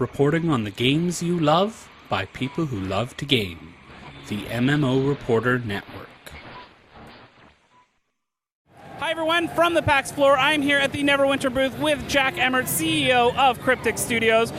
reporting on the games you love by people who love to game. The MMO Reporter Network. Hi everyone, from the PAX floor, I'm here at the Neverwinter booth with Jack Emmert, CEO of Cryptic Studios.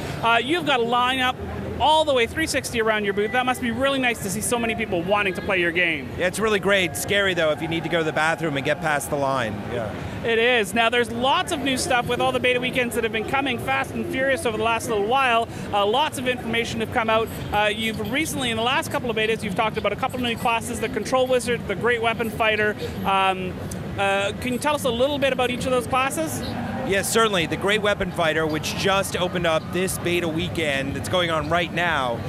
You've got a lineup all the way 360 around your booth. That must be really nice to see so many people wanting to play your game. Yeah, it's really great. Scary though if you need to go to the bathroom and get past the line. Yeah. It is. Now there's lots of new stuff with all the beta weekends that have been coming fast and furious over the last little while. Lots of information have come out. You've recently, in the last couple of betas, you've talked about a couple of new classes, the Control Wizard, the Great Weapon Fighter. Can you tell us a little bit about each of those classes? Yes, certainly. The Great Weapon Fighter, which just opened up this beta weekend that's going on right now,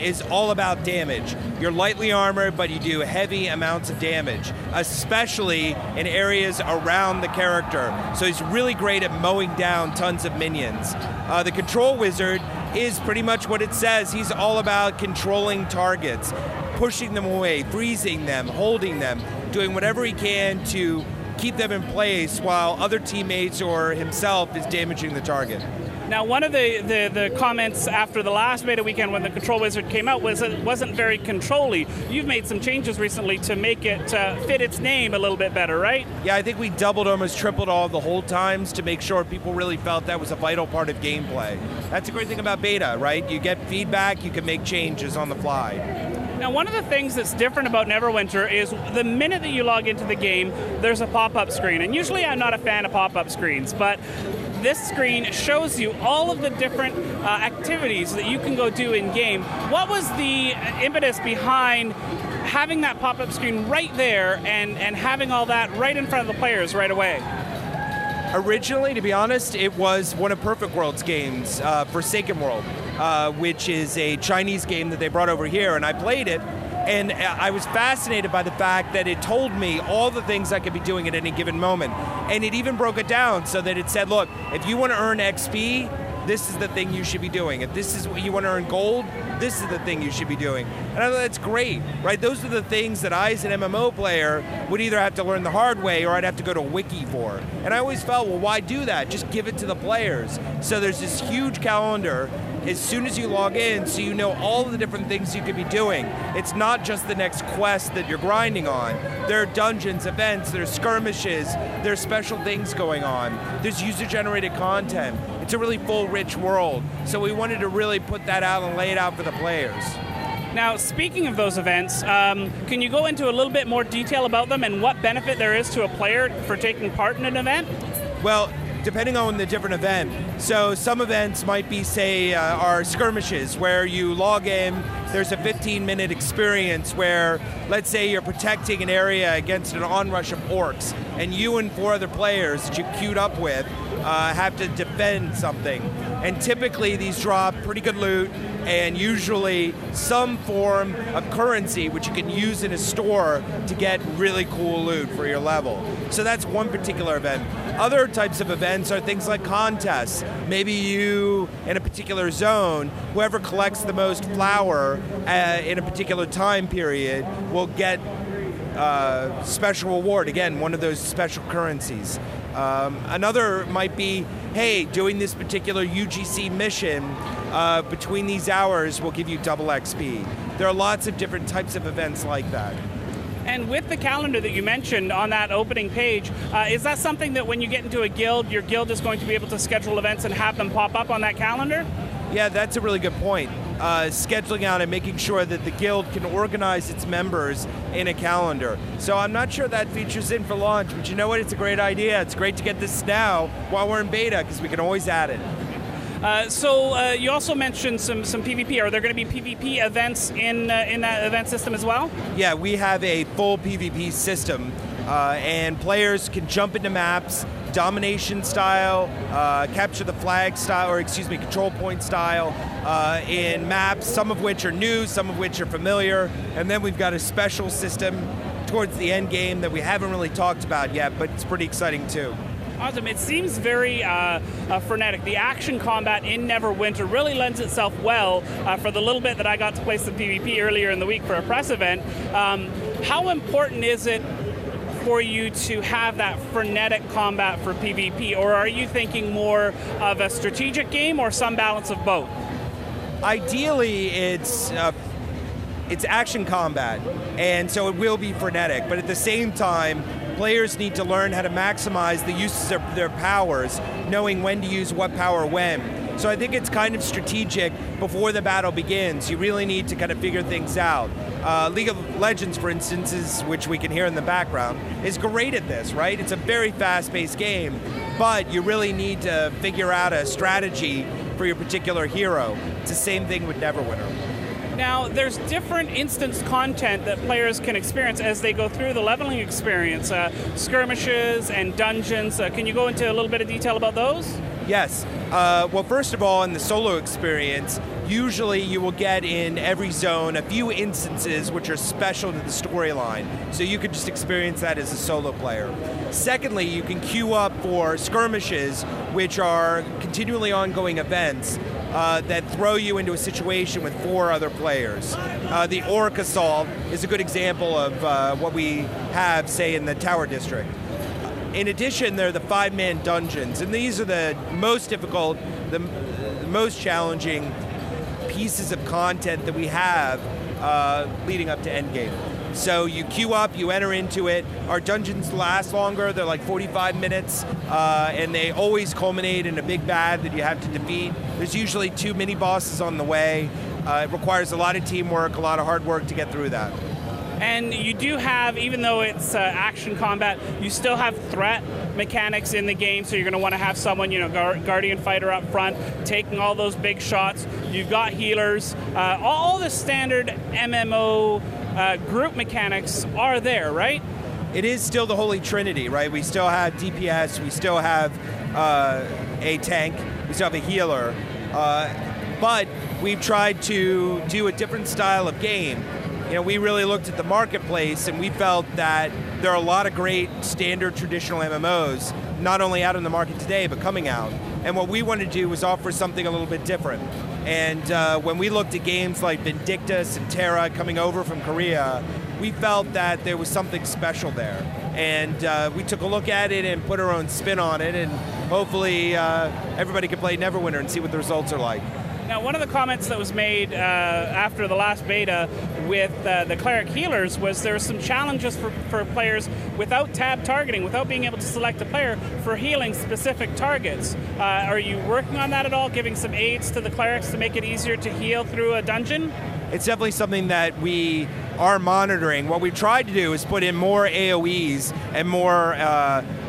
is all about damage. You're lightly armored, but you do heavy amounts of damage, especially in areas around the character. So he's really great at mowing down tons of minions. The Control Wizard is pretty much what it says. He's all about controlling targets, pushing them away, freezing them, holding them, doing whatever he can to keep them in place while other teammates or himself is damaging the target. Now, one of the comments after the last beta weekend when the Control Wizard came out was it wasn't very control-y. You've made some changes recently to make it fit its name a little bit better, right? Yeah, I think we doubled, almost tripled all the hold times to make sure people really felt that was a vital part of gameplay. That's a great thing about beta, right? You get feedback, you can make changes on the fly. Now, one of the things that's different about Neverwinter is the minute that you log into the game, there's a pop-up screen. And usually I'm not a fan of pop-up screens, but this screen shows you all of the different activities that you can go do in-game. What was the impetus behind having that pop-up screen right there and having all that right in front of the players right away? Originally, to be honest, it was one of Perfect World's games, Forsaken World, which is a Chinese game that they brought over here, and I played it, and I was fascinated by the fact that it told me all the things I could be doing at any given moment. And it even broke it down so that it said, look, if you want to earn XP, this is the thing you should be doing. If this is what you want to earn gold, this is the thing you should be doing. And I thought that's great, right? Those are the things that I, as an MMO player, would either have to learn the hard way or I'd have to go to a wiki for. And I always felt, well, why do that? Just give it to the players. So there's this huge calendar as soon as you log in, so you know all of the different things you could be doing. It's not just the next quest that you're grinding on. There are dungeons, events, there's skirmishes, there's special things going on. There's user-generated content. It's a really full, rich world. So we wanted to really put that out and lay it out for the players. Now, speaking of those events, can you go into a little bit more detail about them and what benefit there is to a player for taking part in an event? Well, depending on the different event. So some events might be, say, our skirmishes, where you log in, there's a 15-minute experience where, let's say you're protecting an area against an onrush of orcs, and you and 4 other players that you queued up with have to defend something. And typically these drop pretty good loot, and usually some form of currency which you can use in a store to get really cool loot for your level. So that's one particular event. Other types of events are things like contests. Maybe you, in a particular zone, whoever collects the most flour in a particular time period will get special reward. Again, one of those special currencies. Another might be, hey, doing this particular UGC mission between these hours will give you double XP. There are lots of different types of events like that. And with the calendar that you mentioned on that opening page, is that something that when you get into a guild, your guild is going to be able to schedule events and have them pop up on that calendar? Yeah, that's a really good point. Scheduling out and making sure that the guild can organize its members in a calendar. So I'm not sure that features in for launch, but you know what? It's a great idea. It's great to get this now while we're in beta, because we can always add it. So you also mentioned some PvP. Are there going to be PvP events in that event system as well? Yeah, we have a full PvP system, and players can jump into maps, domination style, capture the flag style, or excuse me, control point style, in maps, some of which are new, some of which are familiar, and then we've got a special system towards the end game that we haven't really talked about yet, but it's pretty exciting too. Awesome. It seems very frenetic. The action combat in Neverwinter really lends itself well for the little bit that I got to play some PvP earlier in the week for a press event. How important is it for you to have that frenetic combat for PvP, or are you thinking more of a strategic game or some balance of both? Ideally, it's action combat, and so it will be frenetic, but at the same time, players need to learn how to maximize the uses of their powers, knowing when to use what power when. So I think it's kind of strategic before the battle begins. You really need to kind of figure things out. League of Legends, for instance, which we can hear in the background, is great at this, right? It's a very fast-paced game, but you really need to figure out a strategy for your particular hero. It's the same thing with Neverwinter. Now, there's different instance content that players can experience as they go through the leveling experience, skirmishes and dungeons. Can you go into a little bit of detail about those? Yes. Well, first of all, in the solo experience, usually you will get in every zone a few instances which are special to the storyline, so you could just experience that as a solo player. Secondly, you can queue up for skirmishes, which are continually ongoing events that throw you into a situation with 4 other players. The Orc Assault is a good example of what we have, say, in the Tower District. In addition, there are the 5-man dungeons, and these are the most difficult, the most challenging pieces of content that we have leading up to endgame. So you queue up, you enter into it. Our dungeons last longer, they're like 45 minutes, and they always culminate in a big bad that you have to defeat. There's usually 2 mini-bosses on the way. It requires a lot of teamwork, a lot of hard work to get through that. And you do have, even though it's action combat, you still have threat mechanics in the game, so you're going to want to have someone, Guardian Fighter up front, taking all those big shots. You've got healers. All the standard MMO group mechanics are there, right? It is still the Holy Trinity, right? We still have DPS, we still have a tank, we still have a healer, but we've tried to do a different style of game. We really looked at the marketplace and we felt that there are a lot of great standard traditional MMOs, not only out in the market today, but coming out. And what we wanted to do was offer something a little bit different. And when we looked at games like Vindictus and Terra coming over from Korea, we felt that there was something special there. And we took a look at it and put our own spin on it, and hopefully everybody can play Neverwinter and see what the results are like. Now, one of the comments that was made after the last beta with the cleric healers was there were some challenges for players without tab targeting, without being able to select a player for healing specific targets. Are you working on that at all, giving some aids to the clerics to make it easier to heal through a dungeon? It's definitely something that we are monitoring. What we've tried to do is put in more AoEs and more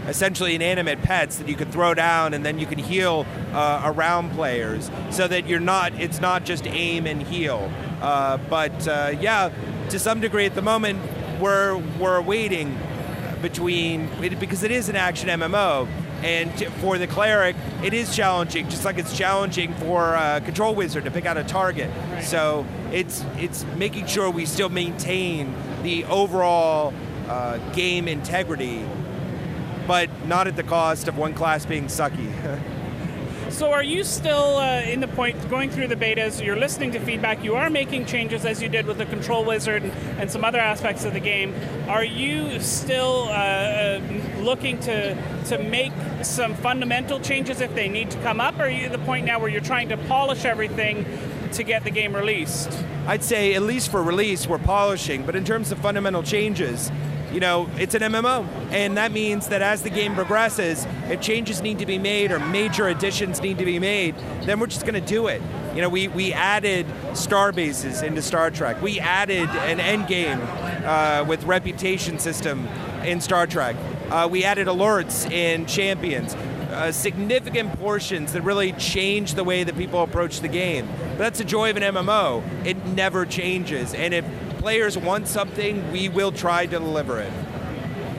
essentially inanimate pets that you could throw down and then you can heal around players, so that it's not just aim and heal. But yeah, to some degree at the moment we're waiting between, because it is an action MMO, and for the cleric it is challenging, just like it's challenging for a control wizard to pick out a target. Right. So it's making sure we still maintain the overall game integrity, but not at the cost of one class being sucky. So are you still in the point, going through the betas, you're listening to feedback, you are making changes as you did with the Control Wizard and some other aspects of the game. Are you still looking to make some fundamental changes if they need to come up, or are you at the point now where you're trying to polish everything to get the game released? I'd say at least for release we're polishing, but in terms of fundamental changes, it's an MMO, and that means that as the game progresses, if changes need to be made or major additions need to be made, then we're just going to do it. We added star bases into Star Trek. We added an end game with reputation system in Star Trek. We added alerts in Champions. Significant portions that really change the way that people approach the game. But that's the joy of an MMO. It never changes, and if players want something, we will try to deliver it.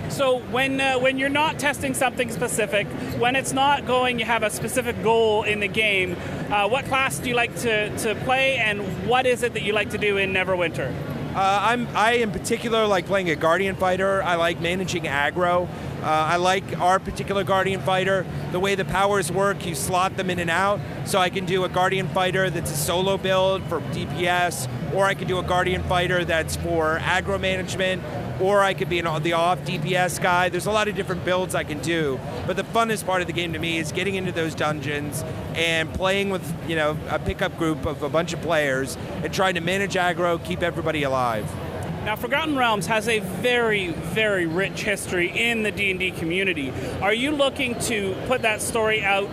So when you're not testing something specific, when it's not going, you have a specific goal in the game, what class do you like to play, and what is it that you like to do in Neverwinter? I in particular like playing a Guardian Fighter. I like managing aggro. I like our particular Guardian Fighter. The way the powers work, you slot them in and out. So I can do a Guardian Fighter that's a solo build for DPS, or I can do a Guardian Fighter that's for aggro management. or I could be the off DPS guy. There's a lot of different builds I can do, but the funnest part of the game to me is getting into those dungeons and playing with a pickup group of a bunch of players and trying to manage aggro, keep everybody alive. Now, Forgotten Realms has a very, very rich history in the D&D community. Are you looking to put that story out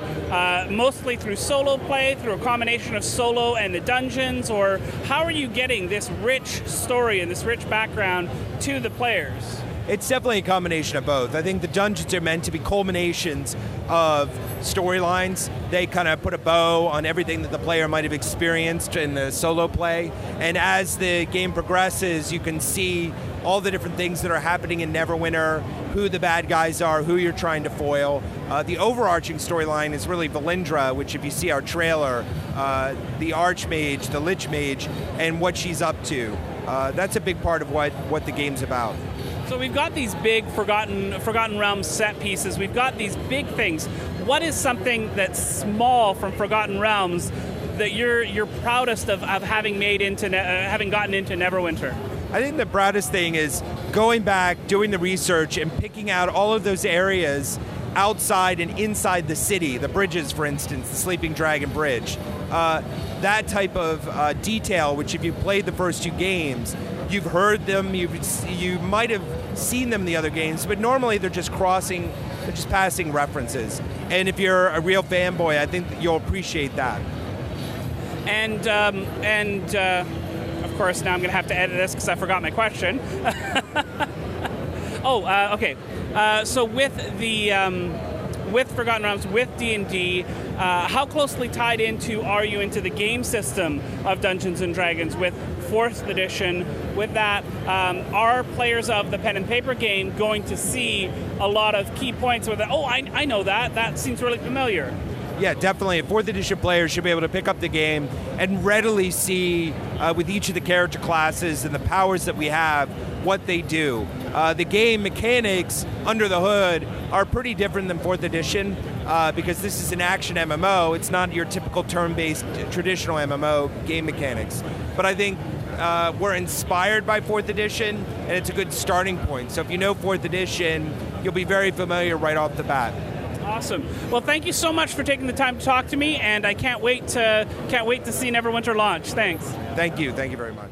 mostly through solo play, through a combination of solo and the dungeons, or how are you getting this rich story and this rich background to the players? It's definitely a combination of both. I think the dungeons are meant to be culminations of storylines. They kind of put a bow on everything that the player might have experienced in the solo play. And as the game progresses, you can see all the different things that are happening in Neverwinter, who the bad guys are, who you're trying to foil. The overarching storyline is really Valindra, which if you see our trailer, the Archmage, the Lich Mage, and what she's up to. That's a big part of what the game's about. So we've got these big Forgotten Realms set pieces. We've got these big things. What is something that's small from Forgotten Realms that you're proudest of having made into having gotten into Neverwinter? I think the proudest thing is going back, doing the research, and picking out all of those areas outside and inside the city. The bridges, for instance, the Sleeping Dragon Bridge. That type of detail, which if you played the first two games, you've heard them, you might have seen them in the other games, but normally they're just passing references. And if you're a real fanboy, I think that you'll appreciate that. And of course, now I'm going to have to edit this because I forgot my question. Okay. So with Forgotten Realms, with D&D, how closely tied are you into the game system of Dungeons & Dragons with 4th edition? With that, are players of the pen and paper game going to see a lot of key points where I know that seems really familiar? Yeah, definitely. 4th edition players should be able to pick up the game and readily see with each of the character classes and the powers that we have what they do. The game mechanics under the hood are pretty different than 4th edition because this is an action MMO. It's not your typical turn-based traditional MMO game mechanics. But I think we're inspired by 4th edition, and it's a good starting point. So if you know 4th edition, you'll be very familiar right off the bat. Awesome. Well, thank you so much for taking the time to talk to me, and I can't wait to see Neverwinter launch. Thanks. Thank you. Thank you very much.